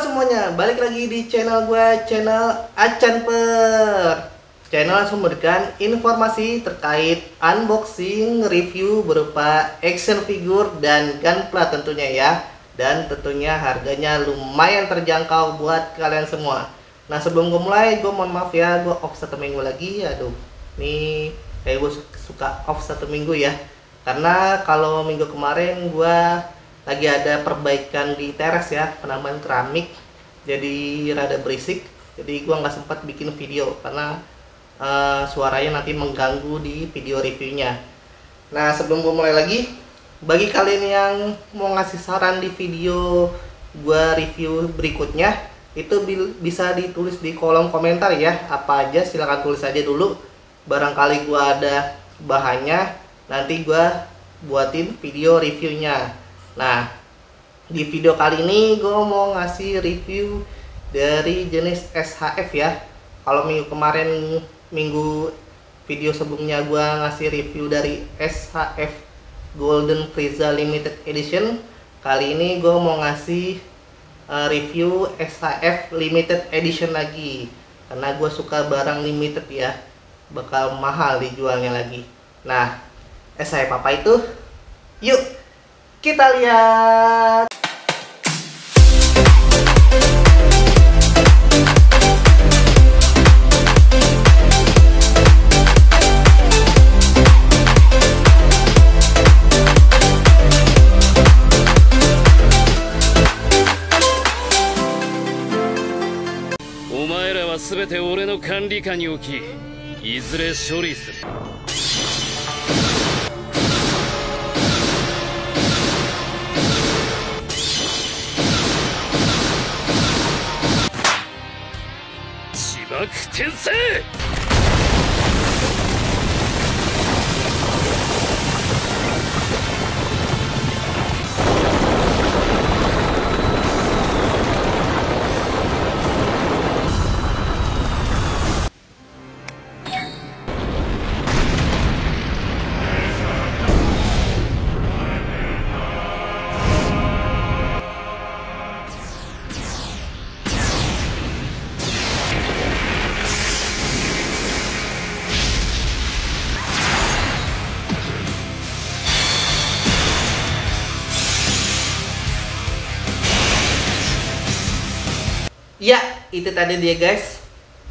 semuanya, balik lagi di channel gue, channel Acan Per. Channel yang memberikan informasi terkait unboxing, review berupa action figure dan gunpla tentunya ya. Dan tentunya harganya lumayan terjangkau buat kalian semua. Nah sebelum gue mulai, gue mohon maaf ya, gue off 1 minggu lagi. Aduh, nih kayak gue suka off 1 minggu ya. Karena kalau minggu kemarin gue lagi ada perbaikan di teras ya, penambahan keramik, jadi rada berisik, jadi gua nggak sempat bikin video karena suaranya nanti mengganggu di video reviewnya. Nah sebelum gua mulai lagi, bagi kalian yang mau ngasih saran di video gua review berikutnya, itu bisa ditulis di kolom komentar ya, apa aja silahkan tulis aja dulu, barangkali gua ada bahannya, nanti gua buatin video reviewnya. Nah, di video kali ini gue mau ngasih review dari jenis SHF ya. Kalau minggu kemarin, video sebelumnya gue ngasih review dari SHF Golden Frieza Limited Edition. Kali ini gue mau ngasih review SHF Limited Edition lagi. Karena gue suka barang limited ya, bakal mahal dijualnya lagi. Nah, SHF apa itu? Yuk kita lihat. Omae ra wa subete ore no kanri下に置き、いずれ処理する。転生。Ya, itu tadi dia guys,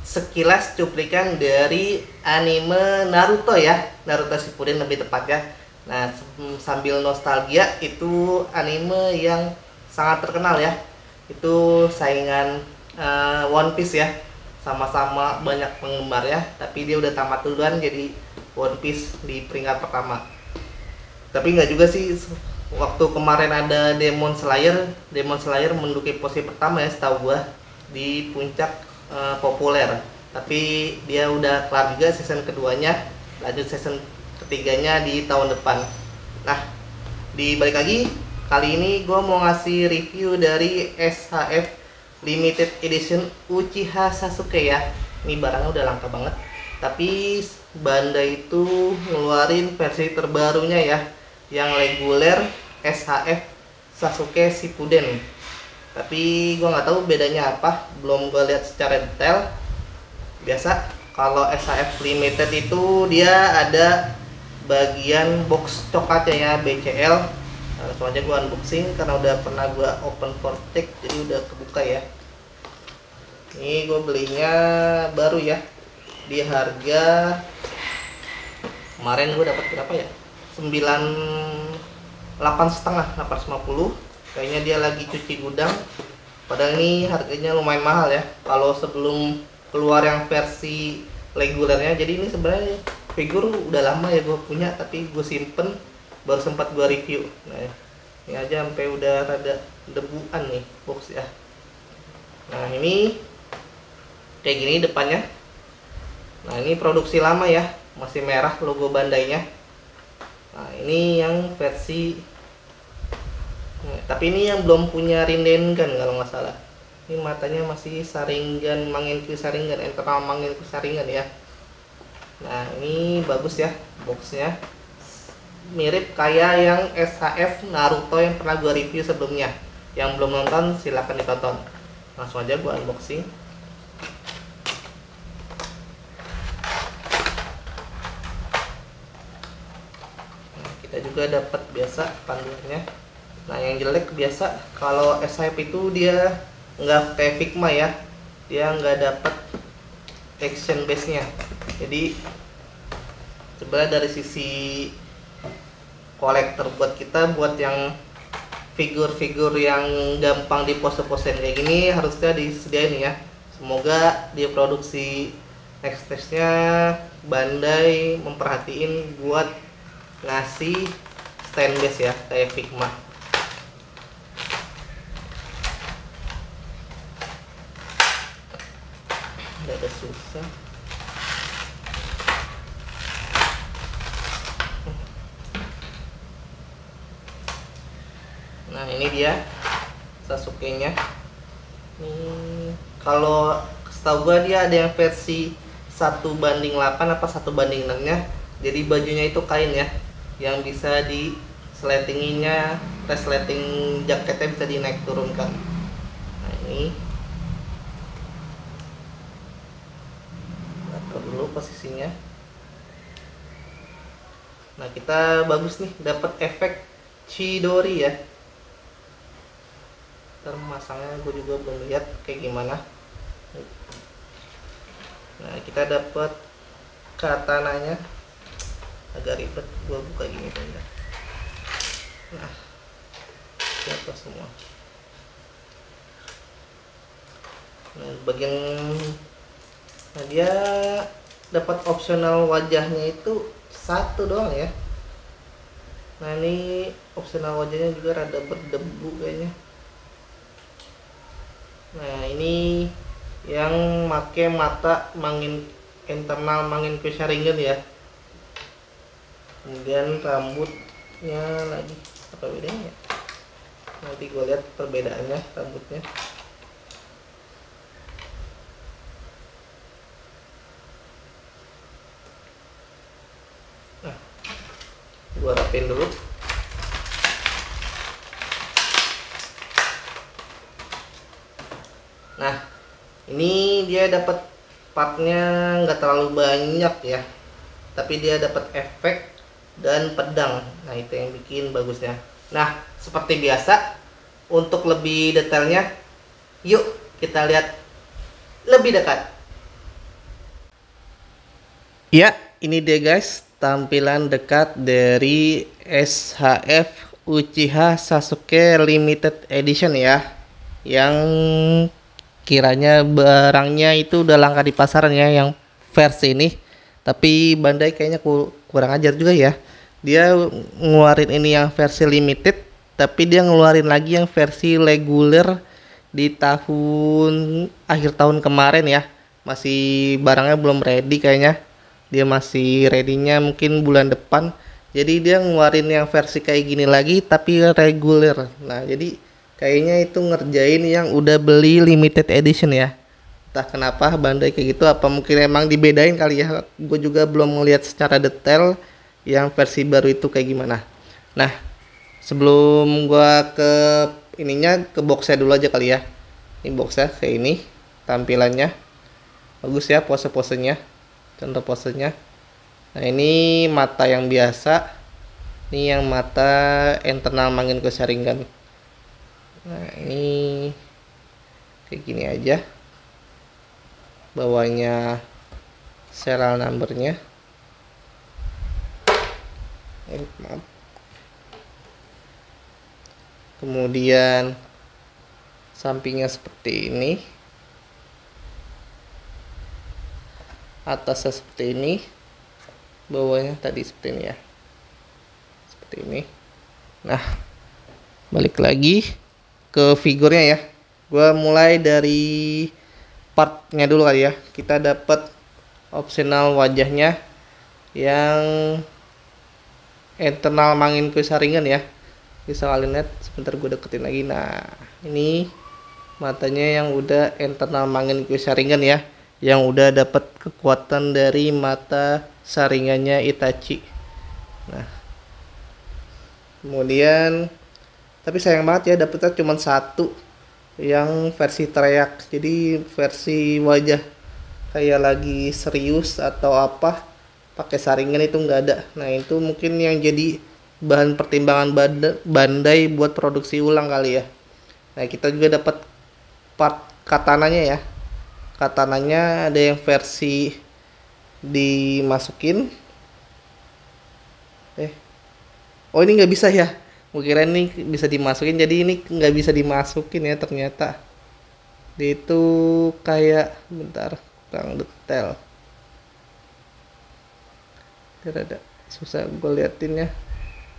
sekilas cuplikan dari anime Naruto ya, Naruto Shippuden lebih tepat ya. Nah, sambil nostalgia, itu anime yang sangat terkenal ya. Itu saingan One Piece ya, sama-sama banyak penggemar ya. Tapi dia udah tamat duluan, jadi One Piece di peringkat pertama. Tapi nggak juga sih, waktu kemarin ada Demon Slayer menduduki posisi pertama ya setahu gua di puncak populer, tapi dia udah kelar juga season keduanya, lanjut season ketiganya di tahun depan. Nah, balik lagi, kali ini gue mau ngasih review dari SHF Limited Edition Uchiha Sasuke ya. Ini barangnya udah langka banget, tapi Bandai itu ngeluarin versi terbarunya ya, yang reguler SHF Sasuke Shippuden. Tapi gue nggak tahu bedanya apa, belum gue lihat secara detail. Biasa kalau SHF Limited itu dia ada bagian box coklatnya ya, BCL. Langsung aja gue unboxing karena udah pernah gue open for check, jadi udah kebuka ya. Ini gue belinya baru ya, di harga kemarin gue dapat berapa ya, 8,5, 850. Kayaknya dia lagi cuci gudang, padahal ini harganya lumayan mahal ya kalau sebelum keluar yang versi regulernya. Jadi ini sebenarnya figur udah lama ya gue punya, tapi gue simpen, baru sempat gue review. Nah ini aja sampai udah rada debuan nih box ya. Nah ini kayak gini depannya. Nah ini produksi lama ya, masih merah logo Bandainya. Nah ini yang versi, tapi ini yang belum punya Rinnegan kalau nggak salah. Ini matanya masih Sharingan, Mangekyou Sharingan, internal Mangekyou Sharingan ya. Nah ini bagus ya boxnya, mirip kayak yang SHF Naruto yang pernah gue review sebelumnya. Yang belum nonton silahkan ditonton. Langsung aja gua unboxing. Nah, kita juga dapat biasa panduannya. Nah, yang jelek biasa kalau SHF itu dia nggak kayak Figma ya, dia nggak dapat action base nya. Jadi sebenarnya dari sisi kolektor buat kita, buat yang figur-figur yang gampang dipose-posen kayak gini harusnya disediain ya. Semoga dia produksi next stage-nya Bandai memperhatiin buat ngasih stand base ya kayak Figma. Ada susah. Nah, ini dia Sasuke-nya. Kalau setahu gua dia ada yang versi 1:8 apa 1:6-nya. Jadi bajunya itu kain ya, yang bisa di sletinginya, resleting jaketnya bisa dinaik turunkan. Nah, ini atur dulu posisinya. Nah, kita bagus nih dapat efek Chidori ya. Masangnya gue juga belum lihat kayak gimana. Nah, kita dapat katananya, agak ribet gue buka gini bentar. Nah, jatuh semua. Nah, bagian dia dapat opsional wajahnya itu satu doang ya. Nah, ini opsional wajahnya juga rada berdebu kayaknya. Nah, ini yang make mata mangin internal mangin ke Sharingan ya. Kemudian rambutnya lagi apa bedanya? Nanti gue lihat perbedaannya rambutnya. Nah, gue rapin dulu. Nah, ini dia dapat partnya nggak terlalu banyak ya, tapi dia dapat efek dan pedang. Nah, itu yang bikin bagusnya. Nah, seperti biasa, untuk lebih detailnya, yuk kita lihat lebih dekat. Ya, ini dia guys, tampilan dekat dari SHF Uchiha Sasuke Limited Edition ya, yang kiranya barangnya itu udah langka di pasaran ya yang versi ini. Tapi Bandai kayaknya kurang ajar juga ya. Dia ngeluarin ini yang versi limited, tapi dia ngeluarin lagi yang versi reguler di akhir tahun kemarin ya. Masih barangnya belum ready kayaknya. Dia masih ready-nya mungkin bulan depan. Jadi dia ngeluarin yang versi kayak gini lagi tapi reguler. Nah, jadi kayaknya itu ngerjain yang udah beli limited edition ya. Entah kenapa Bandai kayak gitu, apa mungkin emang dibedain kali ya. Gue juga belum ngeliat secara detail yang versi baru itu kayak gimana. Nah, sebelum gue ke ininya, ke boxnya dulu aja kali ya. Ini boxnya kayak ini tampilannya. Bagus ya pose-posenya, contoh posenya. Nah, ini mata yang biasa. Ini yang mata internal mangin ke Sharingan. Nah, ini kayak gini aja. Bawahnya serial numbernya. Maaf. Kemudian sampingnya seperti ini. Atasnya seperti ini. Bawahnya tadi seperti ini ya. Seperti ini. Nah, balik lagi ke figurnya ya. Gua mulai dari partnya dulu kali ya. Kita dapat opsional wajahnya yang internal mangin ke Sharingan ya. Bisa kalian lihat, sebentar gue deketin lagi. Nah, ini matanya yang udah internal mangin ke Sharingan ya, yang udah dapat kekuatan dari mata Sharingannya Itachi. Nah, kemudian tapi sayang banget ya dapetnya cuma satu. yang versi teriak, jadi versi wajah kayak lagi serius atau apa pakai saringan itu nggak ada. Nah itu mungkin yang jadi bahan pertimbangan Bandai buat produksi ulang kali ya. Nah kita juga dapat part katananya ya. Katananya ada yang versi dimasukin. Oh ini nggak bisa ya. Gue kira ini bisa dimasukin, jadi ini nggak bisa dimasukin ya ternyata. Dia itu kayak bentar, kurang detail. Ada susah gue liatin ya.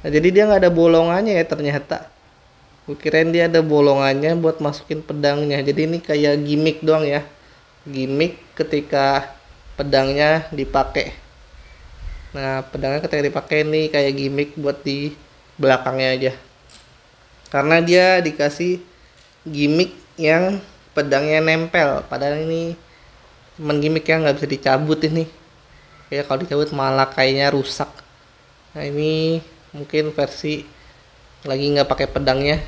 Nah jadi dia nggak ada bolongannya ya ternyata. Gue kirain dia ada bolongannya buat masukin pedangnya. Jadi ini kayak gimmick doang ya. Gimmick ketika pedangnya dipakai. Nah pedangnya ketika dipakai ini kayak gimmick buat di belakangnya aja. Karena dia dikasih gimmick yang pedangnya nempel. Padahal ini cuman gimmick yang nggak bisa dicabut ini. Ya kalau dicabut malah kayaknya rusak. Nah ini mungkin versi lagi nggak pakai pedangnya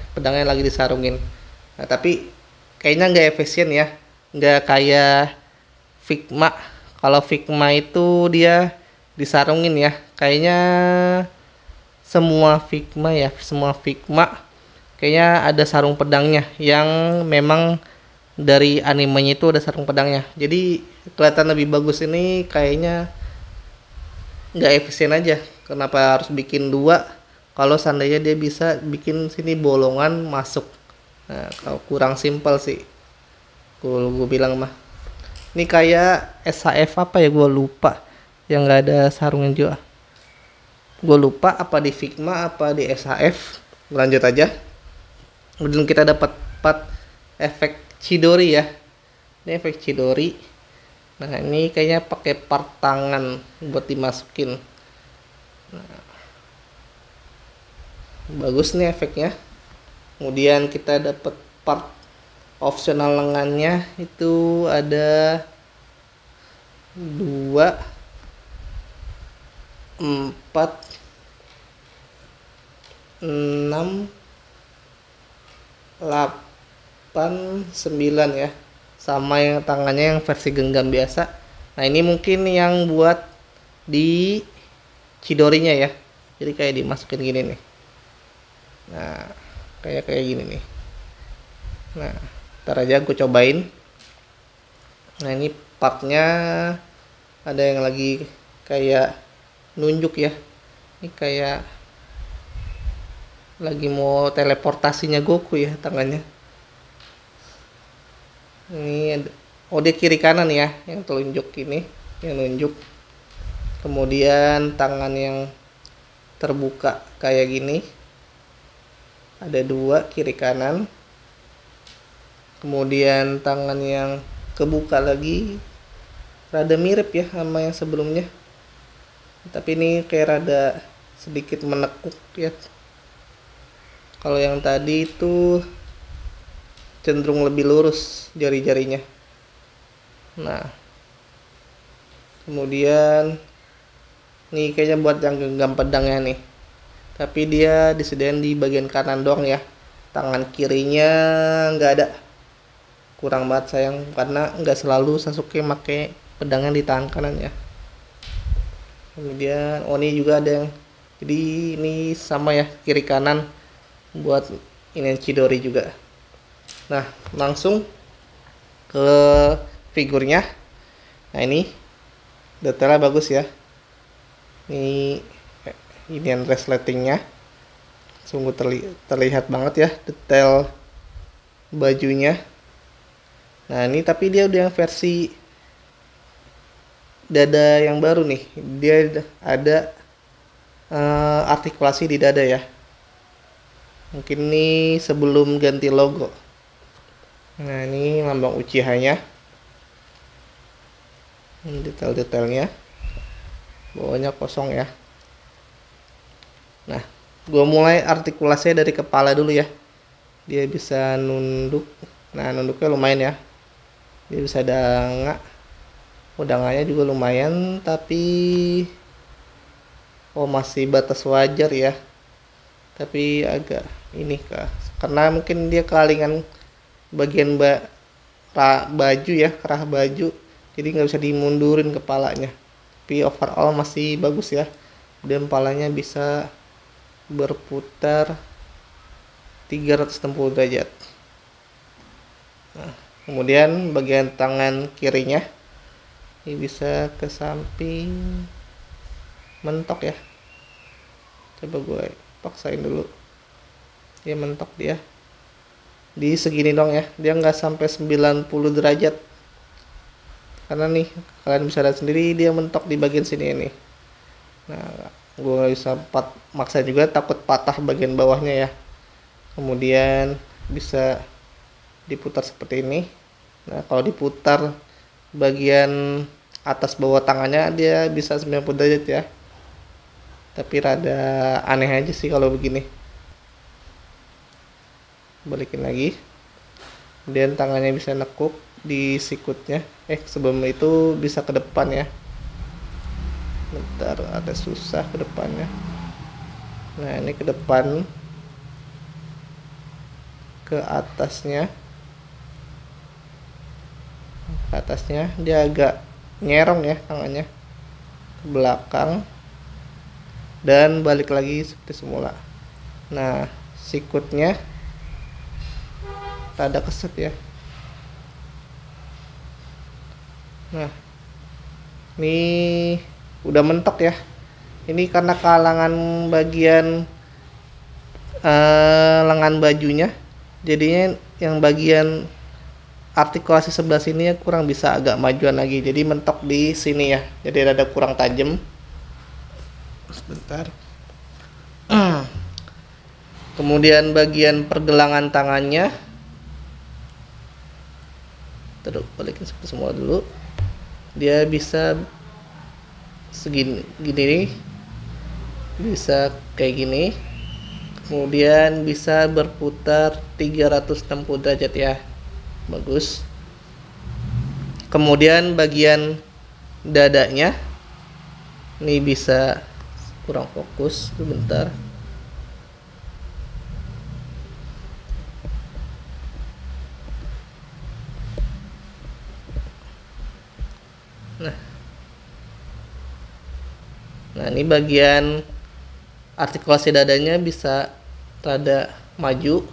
lagi disarungin. Nah tapi kayaknya nggak efisien ya, nggak kayak Figma. Kalau Figma itu dia disarungin ya, kayaknya semua Figma kayaknya ada sarung pedangnya yang memang dari animenya itu ada sarung pedangnya. Jadi kelihatan lebih bagus. Ini kayaknya nggak efisien aja. Kenapa harus bikin dua kalau seandainya dia bisa bikin sini bolongan masuk. Nah kalau kurang simpel sih gue bilang mah. Ini kayak SHF apa ya, gue lupa, yang nggak ada sarungnya juga. Gue lupa apa di Figma apa di SHF. Lanjut aja. Kemudian kita dapat part efek Chidori ya. Ini efek Chidori. Nah ini kayaknya pakai part tangan buat dimasukin. Nah, bagus nih efeknya. Kemudian kita dapat part opsional lengannya, itu ada 2, 4, 6, 8, 9 ya. Sama yang tangannya yang versi genggam biasa. Nah ini mungkin yang buat di Chidorinya ya. Jadi kayak dimasukin gini nih. Nah kayak gini nih. Nah ntar aja gue cobain. Nah ini partnya ada yang lagi kayak nunjuk ya. Ini kayak lagi mau teleportasinya Goku ya tangannya. Ini ada, oh dia kiri kanan ya yang telunjuk ini, yang nunjuk. Kemudian tangan yang terbuka kayak gini, ada 2 kiri kanan. Kemudian tangan yang kebuka lagi, rada mirip ya sama yang sebelumnya, tapi ini kayak rada sedikit menekuk ya. Kalau yang tadi itu cenderung lebih lurus jari-jarinya. Nah kemudian nih kayaknya buat yang genggam pedangnya nih, tapi dia disediain di bagian kanan doang ya. Tangan kirinya nggak ada. Kurang banget sayang, karena nggak selalu Sasuke pakai pedangnya di tangan kanan ya. Kemudian oh ini juga ada yang, jadi ini sama ya kiri kanan buat ini Chidori juga. Nah langsung ke figurnya. Nah ini detailnya bagus ya. Ini yang resletingnya sungguh terlihat banget ya detail bajunya. Nah ini tapi dia udah yang versi dada yang baru nih. Dia ada artikulasi di dada ya. Mungkin ini sebelum ganti logo. Nah ini lambang Uchiha-nya. Ini detail-detailnya. Bawahnya kosong ya. Nah gue mulai artikulasinya dari kepala dulu ya. Dia bisa nunduk. Nah nunduknya lumayan ya. Dia bisa dangak. Dangaknya juga lumayan, tapi masih batas wajar ya. Tapi agak ini kah, karena mungkin dia kelalingan bagian baju ya, kerah baju, jadi nggak bisa dimundurin kepalanya, tapi overall masih bagus ya. Dan kepalanya bisa berputar 360 derajat. Nah, kemudian bagian tangan kirinya ini bisa ke samping, mentok ya. Coba gue paksain dulu, dia mentok dia di segini dong ya, dia nggak sampai 90 derajat, karena nih kalian bisa lihat sendiri dia mentok di bagian sini nih. Nah, gue nggak bisa maksa juga, takut patah bagian bawahnya ya. Kemudian bisa diputar seperti ini. Nah, kalau diputar bagian atas bawah tangannya dia bisa 90 derajat ya, tapi rada aneh aja sih kalau begini. Balikin lagi, kemudian tangannya bisa nekuk di sikutnya. Sebelum itu bisa ke depan ya, bentar, ada susah ke depannya. Nah, ini ke depan, ke atasnya dia agak nyerong ya tangannya ke belakang, dan balik lagi seperti semula. Nah, sikutnya rada keset ya. Nah, ini udah mentok ya. Ini karena kalangan bagian lengan bajunya, jadinya yang bagian artikulasi sebelah sini ya kurang, bisa agak majuan lagi, jadi mentok di sini ya, jadi rada kurang tajam. Sebentar. Kemudian bagian pergelangan tangannya, terus balikin seperti semula dulu, dia bisa segini gini nih, bisa kayak gini, kemudian bisa berputar 360 derajat ya, bagus. Kemudian bagian dadanya ini bisa, kurang fokus sebentar. Nah, ini bagian artikulasi dadanya bisa rada maju,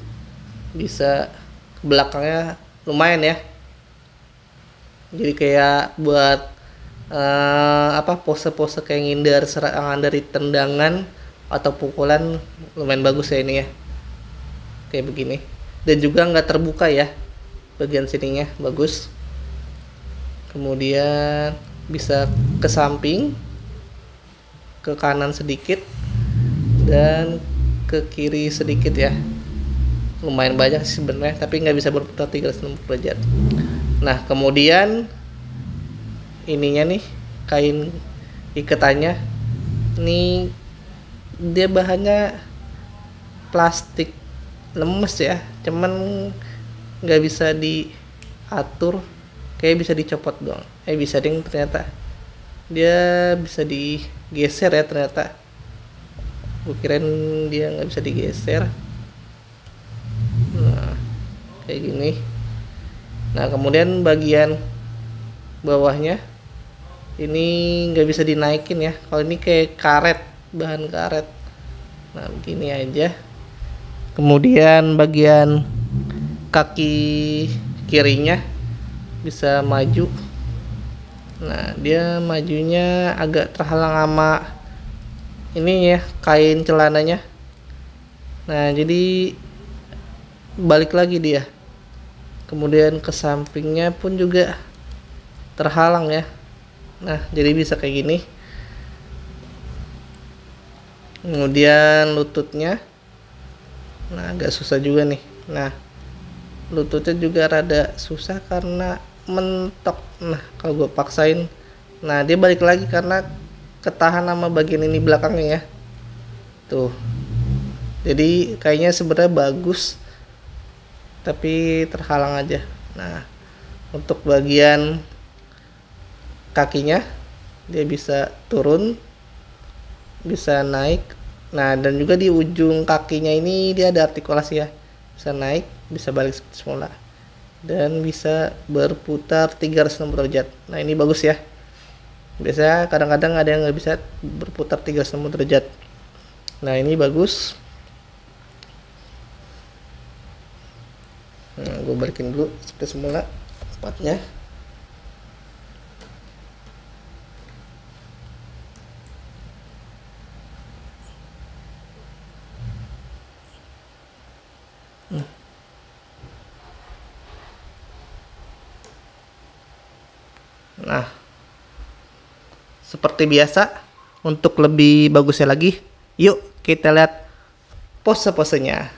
bisa ke belakangnya lumayan ya. Jadi kayak buat pose-pose kayak ngindar serangan dari tendangan atau pukulan, lumayan bagus ya ini ya, kayak begini. Dan juga nggak terbuka ya bagian sininya, bagus. Kemudian bisa ke samping, ke kanan sedikit, dan ke kiri sedikit ya. Lumayan banyak sih sebenarnya, tapi nggak bisa berputar 360 derajat. Nah, kemudian ininya nih, kain iketannya ini dia bahannya plastik lemes ya, cuman nggak bisa diatur, kayak bisa dicopot doang. Bisa ding, ternyata dia bisa digeser ya, ternyata gue kirain dia nggak bisa digeser. Nah, kayak gini. Nah, kemudian bagian bawahnya ini nggak bisa dinaikin ya, kalau ini kayak karet, bahan karet. Nah, begini aja. Kemudian bagian kaki kirinya bisa maju. Nah, dia majunya agak terhalang sama ini ya, kain celananya. Nah, jadi balik lagi dia. Kemudian ke sampingnya pun juga terhalang ya. Nah, jadi bisa kayak gini. Kemudian lututnya, nah agak susah juga nih. Nah, lututnya juga rada susah karena mentok. Nah, kalau gue paksain, nah dia balik lagi karena ketahan sama bagian ini belakangnya ya. Tuh. Jadi kayaknya sebenarnya bagus, tapi terhalang aja. Nah, untuk bagian kakinya dia bisa turun, bisa naik. Nah, dan juga di ujung kakinya ini dia ada artikulasi ya, bisa naik, bisa balik seperti semula. dan bisa berputar 360 derajat. Nah ini bagus ya. Biasanya kadang-kadang ada yang nggak bisa berputar 360 derajat. Nah ini bagus. Nah, gue balikin dulu seperti semula tempatnya. Nah, seperti biasa, untuk lebih bagusnya lagi, yuk kita lihat pose-posenya.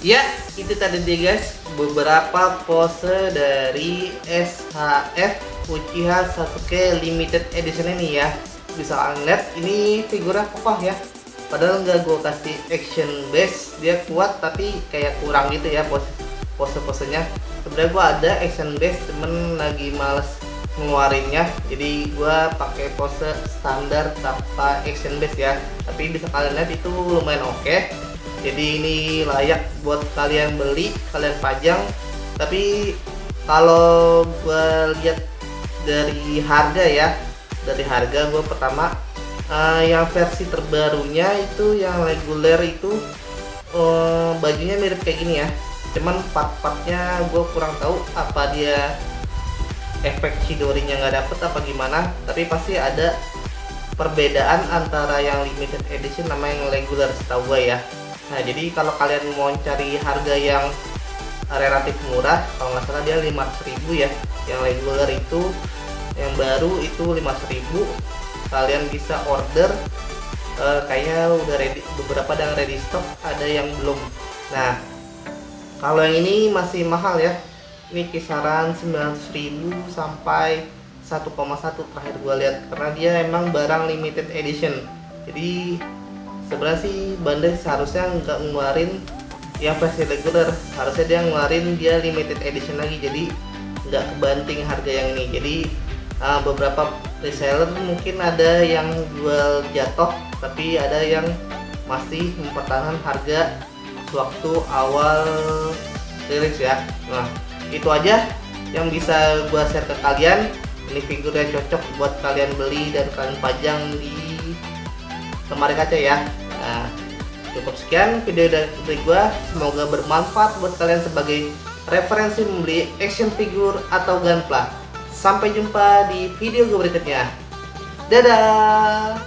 Ya, itu tadi dia guys, beberapa pose dari SHF Uchiha Sasuke Limited Edition ini ya. Bisa kalian lihat, ini figurnya kokoh ya. Padahal nggak gue kasih action base, dia kuat tapi kayak kurang gitu ya pose-posenya. Sebenarnya gue ada action base, temen lagi males ngeluarinnya, jadi gue pakai pose standar tanpa action base ya. Tapi bisa kalian lihat itu lumayan oke. Jadi ini layak buat kalian beli, kalian pajang. Tapi kalau gue lihat dari harga ya, dari harga gue pertama yang versi terbarunya itu yang reguler itu bajunya mirip kayak gini ya. Cuman part-partnya gue kurang tahu apa dia efek Chidorinya nggak dapet apa gimana. Tapi pasti ada perbedaan antara yang limited edition sama yang regular setahu gue ya. Nah jadi kalau kalian mau cari harga yang relatif murah, kalau nggak salah dia 500.000 ya, yang regular itu yang baru itu 500.000. Kalian bisa order, kayaknya udah ready, beberapa yang ready stock, ada yang belum. Nah kalau yang ini masih mahal ya, ini kisaran 900.000 sampai 1,1 terakhir gue lihat, karena dia emang barang limited edition. Jadi sebenarnya sih Bandai seharusnya nggak ngeluarin yang versi regular, harusnya dia ngeluarin dia limited edition lagi, jadi nggak kebanting harga yang ini. Jadi beberapa reseller mungkin ada yang jual jatuh, tapi ada yang masih mempertahankan harga waktu awal rilis ya. Nah itu aja yang bisa gua share ke kalian. Ini figurnya cocok buat kalian beli dan kalian pajang di lemari kaca ya. Nah, cukup sekian video dari gua, semoga bermanfaat buat kalian sebagai referensi membeli action figure atau gunpla. Sampai jumpa di video gue berikutnya. Dadah.